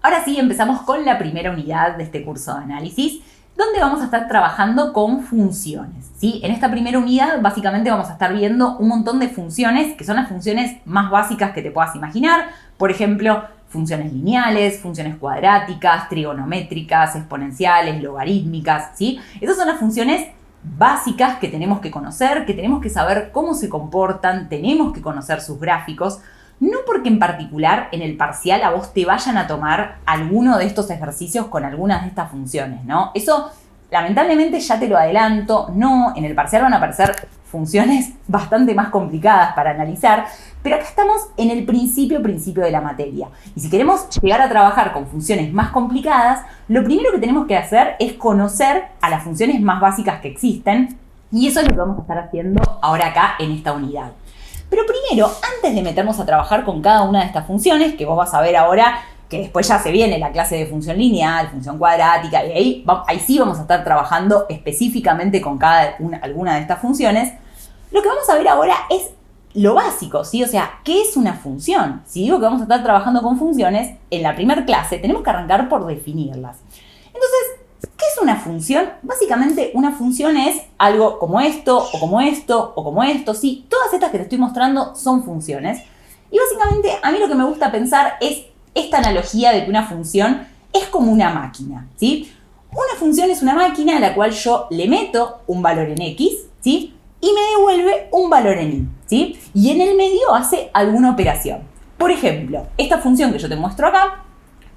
Ahora sí, empezamos con la primera unidad de este curso de análisis, donde vamos a estar trabajando con funciones, ¿sí? En esta primera unidad, básicamente vamos a estar viendo un montón de funciones, que son las funciones más básicas que te puedas imaginar. Por ejemplo, funciones lineales, funciones cuadráticas, trigonométricas, exponenciales, logarítmicas, ¿sí? Esas son las funciones básicas que tenemos que conocer, que tenemos que saber cómo se comportan, tenemos que conocer sus gráficos. No porque en particular en el parcial a vos te vayan a tomar alguno de estos ejercicios con algunas de estas funciones, ¿no? Eso, lamentablemente, ya te lo adelanto, no, en el parcial van a aparecer funciones bastante más complicadas para analizar, pero acá estamos en el principio de la materia. Y si queremos llegar a trabajar con funciones más complicadas, lo primero que tenemos que hacer es conocer a las funciones más básicas que existen, y eso es lo que vamos a estar haciendo ahora acá en esta unidad. Pero primero, antes de meternos a trabajar con cada una de estas funciones, que vos vas a ver ahora que después ya se viene la clase de función lineal, función cuadrática, y ahí sí vamos a estar trabajando específicamente con alguna de estas funciones, lo que vamos a ver ahora es lo básico, ¿sí? O sea, ¿qué es una función? Si digo que vamos a estar trabajando con funciones, en la primera clase tenemos que arrancar por definirlas. Entonces, ¿qué es una función? Básicamente, una función es algo como esto, o como esto, o como esto, ¿sí? Todas estas que te estoy mostrando son funciones. Y básicamente, a mí lo que me gusta pensar es esta analogía de que una función es como una máquina, ¿sí? Una función es una máquina a la cual yo le meto un valor en X, ¿sí? Y me devuelve un valor en Y, ¿sí? Y en el medio hace alguna operación. Por ejemplo, esta función que yo te muestro acá,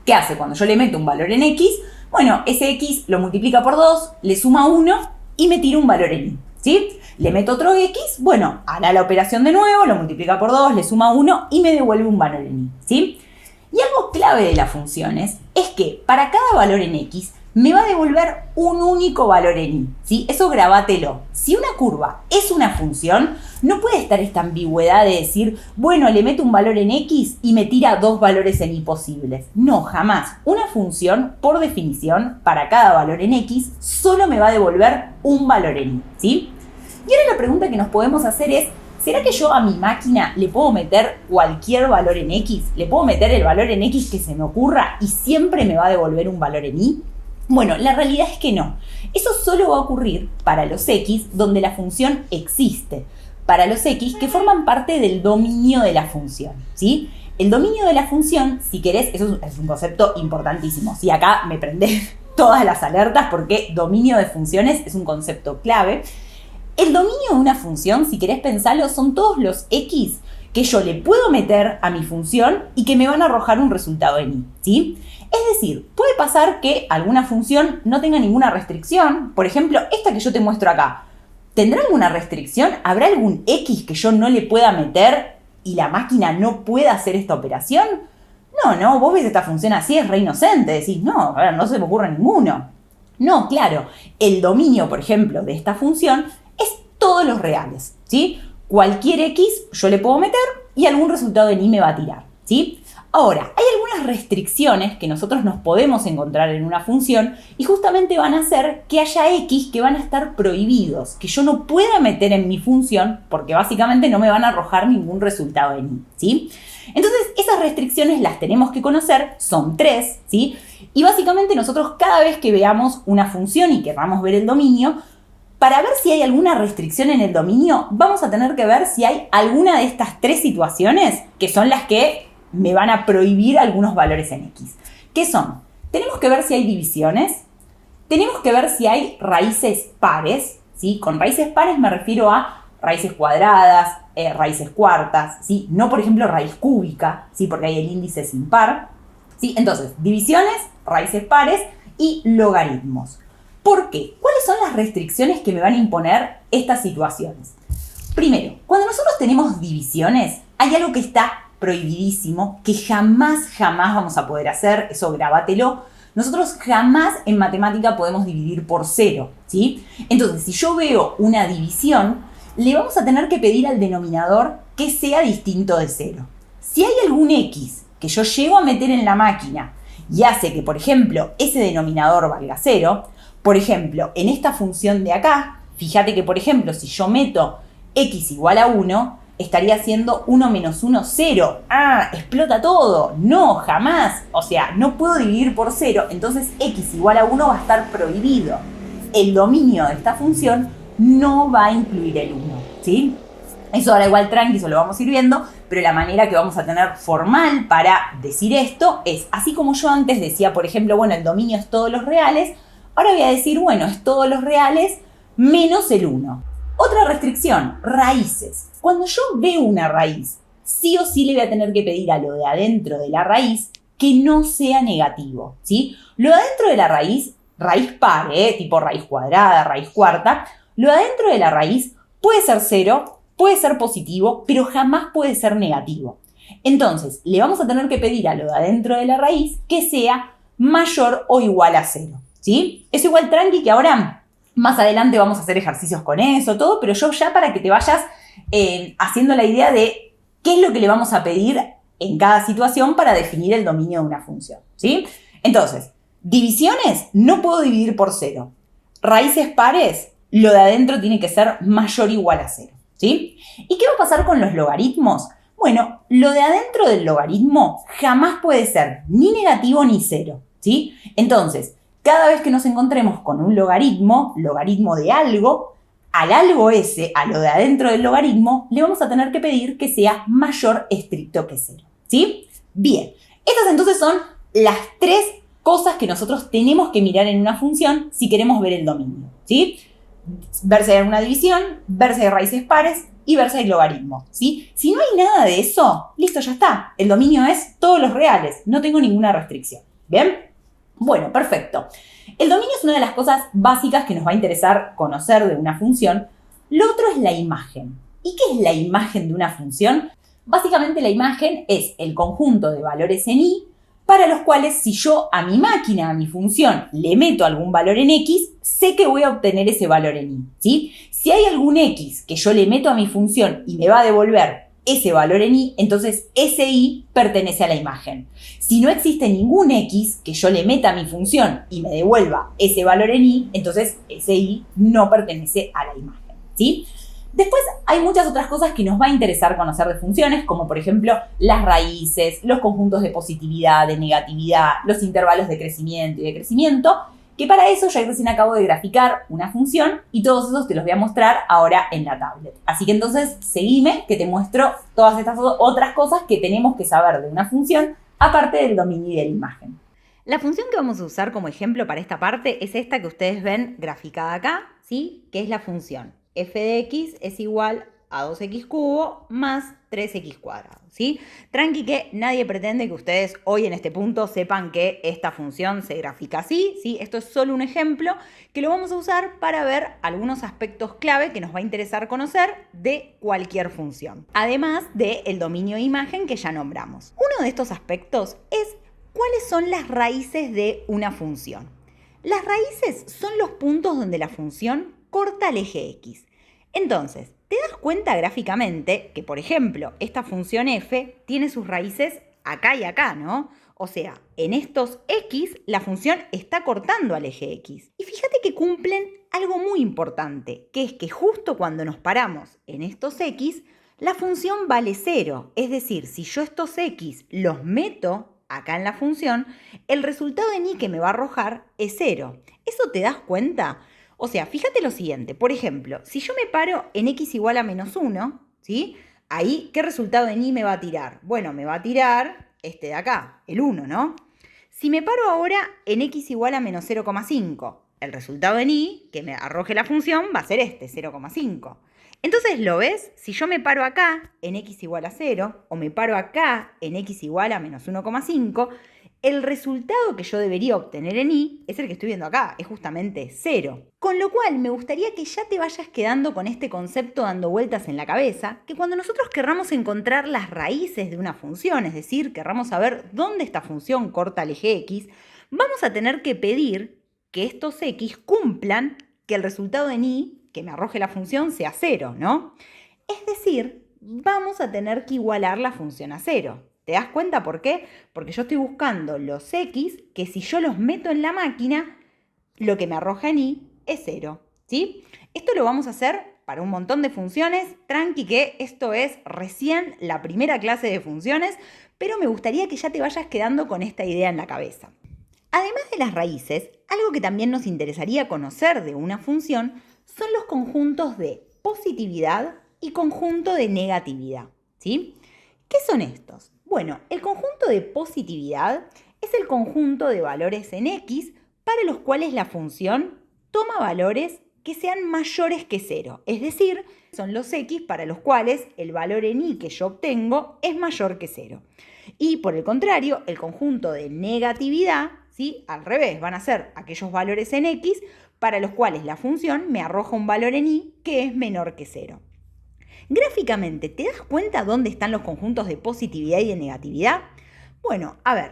¿qué hace cuando yo le meto un valor en X? Bueno, ese X lo multiplica por 2, le suma 1 y me tira un valor en Y, ¿sí? Le meto otro X, bueno, hará la operación de nuevo, lo multiplica por 2, le suma 1 y me devuelve un valor en Y, ¿sí? Y algo clave de las funciones es que para cada valor en X me va a devolver un único valor en Y, ¿sí? Eso grabátelo. Si una curva es una función, no puede estar esta ambigüedad de decir, bueno, le meto un valor en X y me tira dos valores en Y posibles. No, jamás. Una función, por definición, para cada valor en X, solo me va a devolver un valor en Y, ¿sí? Y ahora la pregunta que nos podemos hacer es, ¿será que yo a mi máquina le puedo meter cualquier valor en X? ¿Le puedo meter el valor en X que se me ocurra y siempre me va a devolver un valor en Y? Bueno, la realidad es que no. Eso solo va a ocurrir para los X donde la función existe. Para los X que forman parte del dominio de la función, ¿sí? El dominio de la función, si querés, eso es un concepto importantísimo. ¿Sí? Acá me prendés todas las alertas porque dominio de funciones es un concepto clave. El dominio de una función, si querés pensarlo, son todos los X que yo le puedo meter a mi función y que me van a arrojar un resultado en Y, ¿sí? Es decir, puede pasar que alguna función no tenga ninguna restricción. Por ejemplo, esta que yo te muestro acá. ¿Tendrá alguna restricción? ¿Habrá algún X que yo no le pueda meter y la máquina no pueda hacer esta operación? No, vos ves esta función así, es re inocente. Decís, no, a ver, no se me ocurre ninguno. No, claro, el dominio, por ejemplo, de esta función es todos los reales, ¿sí? Cualquier X yo le puedo meter y algún resultado en Y me va a tirar, ¿sí? Ahora, hay algunas restricciones que nosotros nos podemos encontrar en una función y justamente van a hacer que haya X que van a estar prohibidos, que yo no pueda meter en mi función porque básicamente no me van a arrojar ningún resultado en Y, ¿sí? Entonces, esas restricciones las tenemos que conocer, son 3, ¿sí? Y básicamente nosotros cada vez que veamos una función y queramos ver el dominio, para ver si hay alguna restricción en el dominio, vamos a tener que ver si hay alguna de estas 3 situaciones que son las que me van a prohibir algunos valores en X. ¿Qué son? Tenemos que ver si hay divisiones, tenemos que ver si hay raíces pares, ¿sí? Con raíces pares me refiero a raíces cuadradas, raíces cuartas, ¿sí? No, por ejemplo, raíz cúbica, ¿sí? Porque ahí el índice es impar, ¿sí? Entonces, divisiones, raíces pares y logaritmos. ¿Por qué? ¿Cuáles son las restricciones que me van a imponer estas situaciones? Primero, cuando nosotros tenemos divisiones, hay algo que está prohibidísimo, que jamás vamos a poder hacer, eso grabátelo. Nosotros jamás en matemática podemos dividir por 0, ¿sí? Entonces, si yo veo una división, le vamos a tener que pedir al denominador que sea distinto de 0. Si hay algún X que yo llego a meter en la máquina y hace que, por ejemplo, ese denominador valga 0, por ejemplo, en esta función de acá, fíjate que, por ejemplo, si yo meto X igual a 1, estaría siendo 1 menos 1, 0. Ah, explota todo. No, jamás. O sea, no puedo dividir por 0, entonces x igual a 1 va a estar prohibido. El dominio de esta función no va a incluir el 1, ¿sí? Eso ahora igual tranqui, eso lo vamos a ir viendo, pero la manera que vamos a tener formal para decir esto es, así como yo antes decía, por ejemplo, bueno, el dominio es todos los reales, ahora voy a decir, bueno, es todos los reales menos el 1. Otra restricción, raíces. Cuando yo veo una raíz, sí o sí le voy a tener que pedir a lo de adentro de la raíz que no sea negativo, ¿sí? Lo de adentro de la raíz par, tipo raíz cuadrada, raíz cuarta, lo de adentro de la raíz puede ser 0, puede ser positivo, pero jamás puede ser negativo. Entonces, le vamos a tener que pedir a lo de adentro de la raíz que sea mayor o igual a 0, ¿sí? Es igual tranqui que ahora, más adelante vamos a hacer ejercicios con eso, todo, pero yo ya para que te vayas haciendo la idea de qué es lo que le vamos a pedir en cada situación para definir el dominio de una función, ¿sí? Entonces, divisiones, no puedo dividir por 0. Raíces pares, lo de adentro tiene que ser mayor o igual a 0. ¿Sí? ¿Y qué va a pasar con los logaritmos? Bueno, lo de adentro del logaritmo jamás puede ser ni negativo ni 0, ¿sí? Entonces, cada vez que nos encontremos con un logaritmo de algo, al algo ese, a lo de adentro del logaritmo, le vamos a tener que pedir que sea mayor estricto que 0, ¿sí? Bien, estas entonces son las 3 cosas que nosotros tenemos que mirar en una función si queremos ver el dominio, ¿sí? Ver si hay una división, ver si hay raíces pares y ver si hay logaritmo, ¿sí? Si no hay nada de eso, listo, ya está. El dominio es todos los reales, no tengo ninguna restricción. ¿Bien? Bueno, perfecto. El dominio es una de las cosas básicas que nos va a interesar conocer de una función. Lo otro es la imagen. ¿Y qué es la imagen de una función? Básicamente la imagen es el conjunto de valores en i para los cuales si yo a mi máquina, a mi función, le meto algún valor en x, sé que voy a obtener ese valor en y, ¿sí? Si hay algún x que yo le meto a mi función y me va a devolver ese valor en y, entonces ese y pertenece a la imagen. Si no existe ningún x que yo le meta a mi función y me devuelva ese valor en y, entonces ese y no pertenece a la imagen, ¿sí? Después hay muchas otras cosas que nos va a interesar conocer de funciones, como por ejemplo las raíces, los conjuntos de positividad, de negatividad, los intervalos de crecimiento y decrecimiento, que para eso ya recién acabo de graficar una función y todos esos te los voy a mostrar ahora en la tablet. Así que entonces seguime que te muestro todas estas otras cosas que tenemos que saber de una función aparte del dominio y de la imagen. La función que vamos a usar como ejemplo para esta parte es esta que ustedes ven graficada acá, ¿sí? Que es la función f de x es igual a 2x cubo más 3x cuadrado, ¿sí? Tranqui que nadie pretende que ustedes hoy en este punto sepan que esta función se grafica así, ¿sí? Esto es solo un ejemplo que lo vamos a usar para ver algunos aspectos clave que nos va a interesar conocer de cualquier función, además del dominio de imagen que ya nombramos. Uno de estos aspectos es cuáles son las raíces de una función. Las raíces son los puntos donde la función corta el eje x. Entonces, te das cuenta gráficamente que, por ejemplo, esta función f tiene sus raíces acá y acá, ¿no? O sea, en estos x, la función está cortando al eje x. Y fíjate que cumplen algo muy importante, que es que justo cuando nos paramos en estos x, la función vale 0. Es decir, si yo estos x los meto acá en la función, el resultado en y que me va a arrojar es 0. ¿Eso te das cuenta? O sea, fíjate lo siguiente, por ejemplo, si yo me paro en x igual a menos 1, ¿sí? Ahí, ¿qué resultado en y me va a tirar? Bueno, me va a tirar este de acá, el 1, ¿no? Si me paro ahora en x igual a menos 0,5, el resultado en y que me arroje la función va a ser este, 0,5. Entonces, ¿lo ves? Si yo me paro acá en x igual a 0, o me paro acá en x igual a menos 1,5, el resultado que yo debería obtener en y es el que estoy viendo acá, es justamente 0. Con lo cual, me gustaría que ya te vayas quedando con este concepto dando vueltas en la cabeza, que cuando nosotros querramos encontrar las raíces de una función, es decir, querramos saber dónde esta función corta el eje x, vamos a tener que pedir que estos x cumplan que el resultado en y, que me arroje la función, sea 0, ¿no? Es decir, vamos a tener que igualar la función a 0. ¿Te das cuenta por qué? Porque yo estoy buscando los x que si yo los meto en la máquina, lo que me arroja en y es 0, ¿sí? Esto lo vamos a hacer para un montón de funciones. Tranqui que esto es recién la primera clase de funciones, pero me gustaría que ya te vayas quedando con esta idea en la cabeza. Además de las raíces, algo que también nos interesaría conocer de una función son los conjuntos de positividad y conjunto de negatividad, ¿sí? ¿Qué son estos? Bueno, el conjunto de positividad es el conjunto de valores en x para los cuales la función toma valores que sean mayores que 0, es decir, son los x para los cuales el valor en y que yo obtengo es mayor que 0. Y por el contrario, el conjunto de negatividad, ¿sí? Al revés, van a ser aquellos valores en x para los cuales la función me arroja un valor en y que es menor que 0. Gráficamente, ¿te das cuenta dónde están los conjuntos de positividad y de negatividad? Bueno, a ver,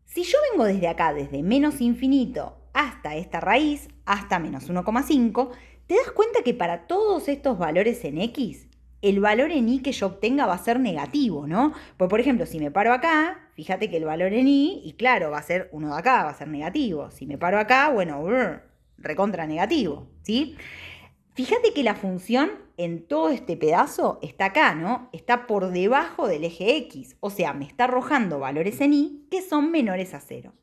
si yo vengo desde acá, desde menos infinito hasta esta raíz, hasta menos 1,5, ¿te das cuenta que para todos estos valores en x, el valor en y que yo obtenga va a ser negativo, ¿no? Pues por ejemplo, si me paro acá, fíjate que el valor en y claro, va a ser uno de acá, va a ser negativo. Si me paro acá, bueno, recontra negativo, ¿sí? Fíjate que la función en todo este pedazo está acá, ¿no? Está por debajo del eje x, o sea, me está arrojando valores en y que son menores a 0.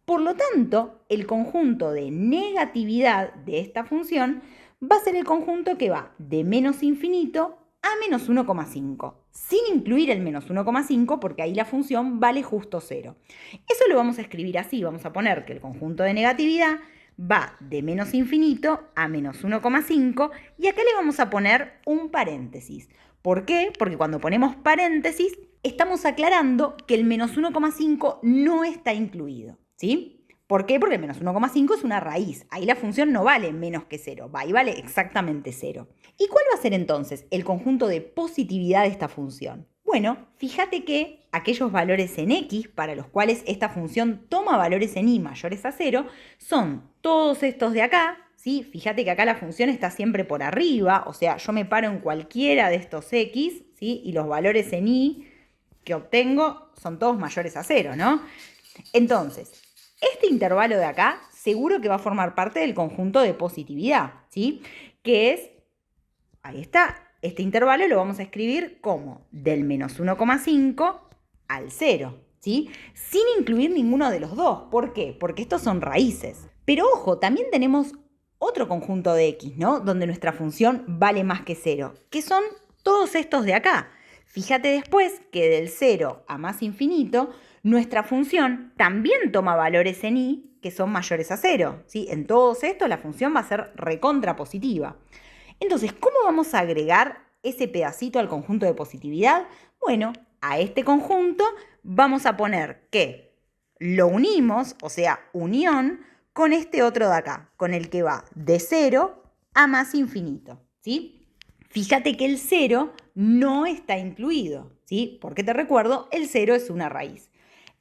Por lo tanto, el conjunto de negatividad de esta función va a ser el conjunto que va de menos infinito a menos 1,5, sin incluir el menos 1,5 porque ahí la función vale justo 0. Eso lo vamos a escribir así, vamos a poner que el conjunto de negatividad va de menos infinito a menos 1,5 y acá le vamos a poner un paréntesis. ¿Por qué? Porque cuando ponemos paréntesis estamos aclarando que el menos 1,5 no está incluido, ¿sí? ¿Por qué? Porque el menos 1,5 es una raíz. Ahí la función no vale menos que 0, va y vale exactamente 0. ¿Y cuál va a ser entonces el conjunto de positividad de esta función? Bueno, fíjate que aquellos valores en x para los cuales esta función toma valores en y mayores a 0 son todos estos de acá, ¿sí? Fíjate que acá la función está siempre por arriba, o sea, yo me paro en cualquiera de estos x, ¿sí? Y los valores en y que obtengo son todos mayores a 0, ¿no? Entonces, este intervalo de acá seguro que va a formar parte del conjunto de positividad, ¿sí? Que es, ahí está, este intervalo lo vamos a escribir como del menos 1,5 al 0, ¿sí? Sin incluir ninguno de los dos. ¿Por qué? Porque estos son raíces. Pero ojo, también tenemos otro conjunto de x, ¿no? Donde nuestra función vale más que 0, que son todos estos de acá. Fíjate después que del 0 a más infinito, nuestra función también toma valores en y que son mayores a 0, ¿sí? En todos estos la función va a ser recontra positiva. Entonces, ¿cómo vamos a agregar ese pedacito al conjunto de positividad? Bueno, a este conjunto vamos a poner que lo unimos, o sea, unión, con este otro de acá, con el que va de 0 a más infinito, ¿sí? Fíjate que el 0 no está incluido, ¿sí? Porque te recuerdo, el 0 es una raíz.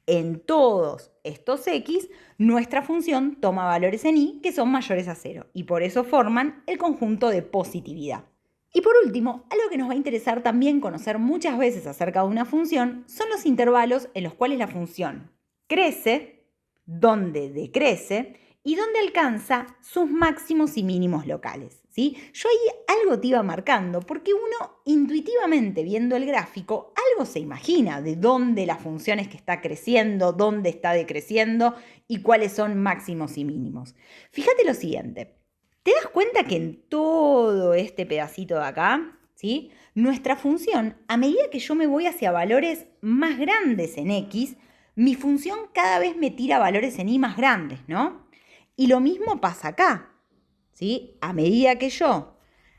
En todos estos x, nuestra función toma valores en y que son mayores a 0 y por eso forman el conjunto de positividad. Y por último, algo que nos va a interesar también conocer muchas veces acerca de una función son los intervalos en los cuales la función crece, donde decrece y donde alcanza sus máximos y mínimos locales, ¿sí? Yo ahí algo te iba marcando porque uno intuitivamente viendo el gráfico algo se imagina de dónde la función es que está creciendo, dónde está decreciendo y cuáles son máximos y mínimos. Fíjate lo siguiente, ¿te das cuenta que en todo este pedacito de acá, ¿sí? Nuestra función, a medida que yo me voy hacia valores más grandes en x, mi función cada vez me tira valores en y más grandes, ¿no? Y lo mismo pasa acá, ¿sí? A medida que yo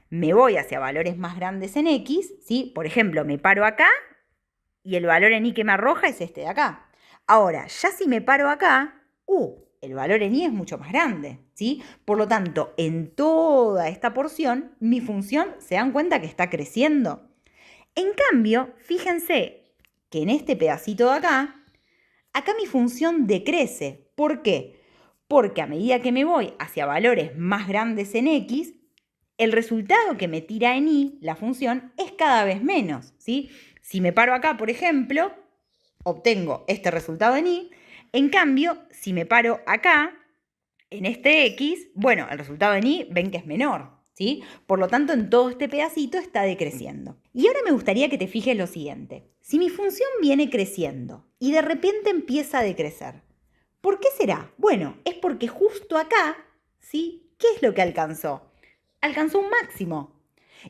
me voy hacia valores más grandes en x, ¿sí? Por ejemplo, me paro acá y el valor en y que me arroja es este de acá. Ahora, ya si me paro acá, el valor en y es mucho más grande, ¿sí? Por lo tanto, en toda esta porción, mi función, ¿se dan cuenta que está creciendo? En cambio, fíjense que en este pedacito de acá mi función decrece. ¿Por qué? Porque a medida que me voy hacia valores más grandes en x, el resultado que me tira en y, la función, es cada vez menos, ¿sí? Si me paro acá, por ejemplo, obtengo este resultado en y. En cambio, si me paro acá, en este x, bueno, el resultado en y ven que es menor, ¿sí? Por lo tanto, en todo este pedacito está decreciendo. Y ahora me gustaría que te fijes lo siguiente. Si mi función viene creciendo y de repente empieza a decrecer, ¿por qué será? Bueno, es porque justo acá, ¿sí? ¿Qué es lo que alcanzó? Alcanzó un máximo.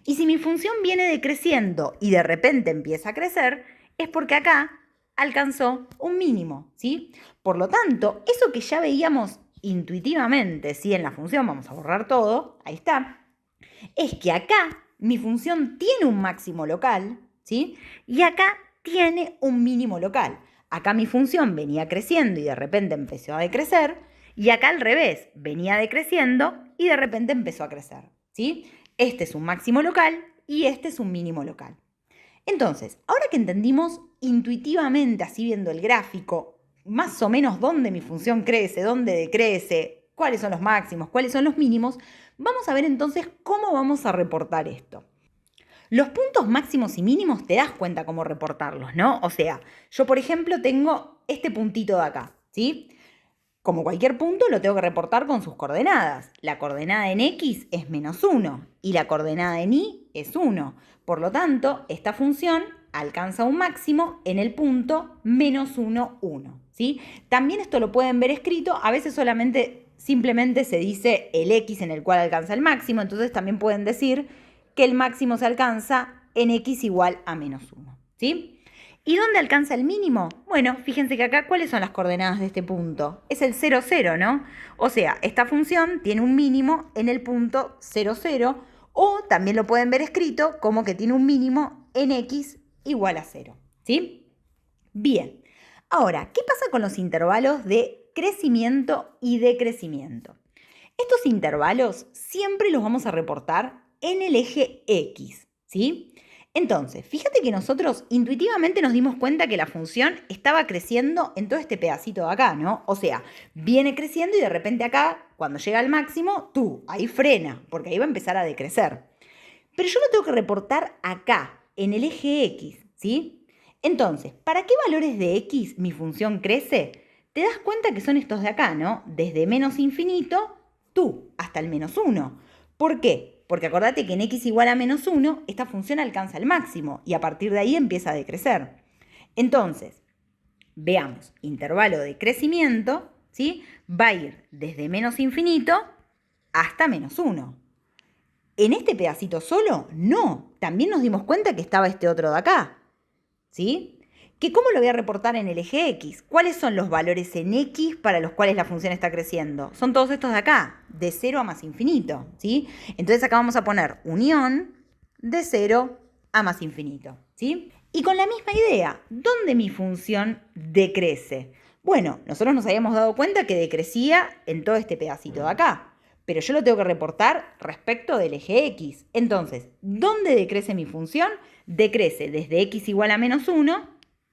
Y si mi función viene decreciendo y de repente empieza a crecer, es porque acá alcanzó un mínimo, ¿sí? Por lo tanto, eso que ya veíamos intuitivamente, ¿sí? En la función, vamos a borrar todo, ahí está, es que acá mi función tiene un máximo local, ¿sí? Y acá tiene un mínimo local. Acá mi función venía creciendo y de repente empezó a decrecer, y acá al revés, venía decreciendo y de repente empezó a crecer, ¿sí? Este es un máximo local y este es un mínimo local. Entonces, ahora que entendimos intuitivamente, así viendo el gráfico, más o menos dónde mi función crece, dónde decrece, cuáles son los máximos, cuáles son los mínimos, vamos a ver entonces cómo vamos a reportar esto. Los puntos máximos y mínimos te das cuenta cómo reportarlos, ¿no? O sea, yo por ejemplo tengo este puntito de acá, ¿sí? Como cualquier punto lo tengo que reportar con sus coordenadas. La coordenada en X es -1 y la coordenada en Y es 1. Por lo tanto, esta función alcanza un máximo en el punto -1, 1. ¿Sí? También esto lo pueden ver escrito, a veces simplemente se dice el X en el cual alcanza el máximo, entonces también pueden decir que el máximo se alcanza en X igual a -1. ¿Sí? ¿Y dónde alcanza el mínimo? Bueno, fíjense que acá, ¿cuáles son las coordenadas de este punto? Es el 0, 0, ¿no? O sea, esta función tiene un mínimo en el punto 0, 0, o también lo pueden ver escrito como que tiene un mínimo en X igual a 0, ¿sí? Bien, ahora, ¿qué pasa con los intervalos de crecimiento y decrecimiento? Estos intervalos siempre los vamos a reportar en el eje X, ¿sí? Entonces, fíjate que nosotros intuitivamente nos dimos cuenta que la función estaba creciendo en todo este pedacito de acá, ¿no? O sea, viene creciendo y de repente acá, cuando llega al máximo, ahí frena, porque ahí va a empezar a decrecer. Pero yo lo tengo que reportar acá, en el eje X, ¿sí? Entonces, ¿para qué valores de X mi función crece? Te das cuenta que son estos de acá, ¿no? Desde menos infinito, hasta el -1. ¿Por qué? Porque acordate que en X igual a -1, esta función alcanza el máximo y a partir de ahí empieza a decrecer. Entonces, veamos, intervalo de crecimiento, ¿sí? Va a ir desde menos infinito hasta -1. ¿En este pedacito solo? No, también nos dimos cuenta que estaba este otro de acá, ¿sí? ¿Que cómo lo voy a reportar en el eje X? ¿Cuáles son los valores en X para los cuales la función está creciendo? Son todos estos de acá, de 0 a más infinito, ¿sí? Entonces acá vamos a poner unión de 0 a más infinito, ¿sí? Y con la misma idea, ¿dónde mi función decrece? Bueno, nosotros nos habíamos dado cuenta que decrecía en todo este pedacito de acá, pero yo lo tengo que reportar respecto del eje X. Entonces, ¿dónde decrece mi función? Decrece desde X igual a -1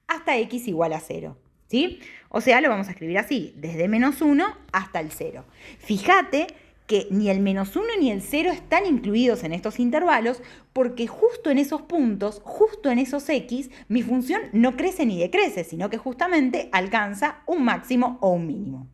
hasta X igual a 0, ¿sí? O sea, lo vamos a escribir así, desde -1 hasta el 0. Fíjate que ni el -1 ni el 0 están incluidos en estos intervalos porque justo en esos puntos, justo en esos X, mi función no crece ni decrece, sino que justamente alcanza un máximo o un mínimo.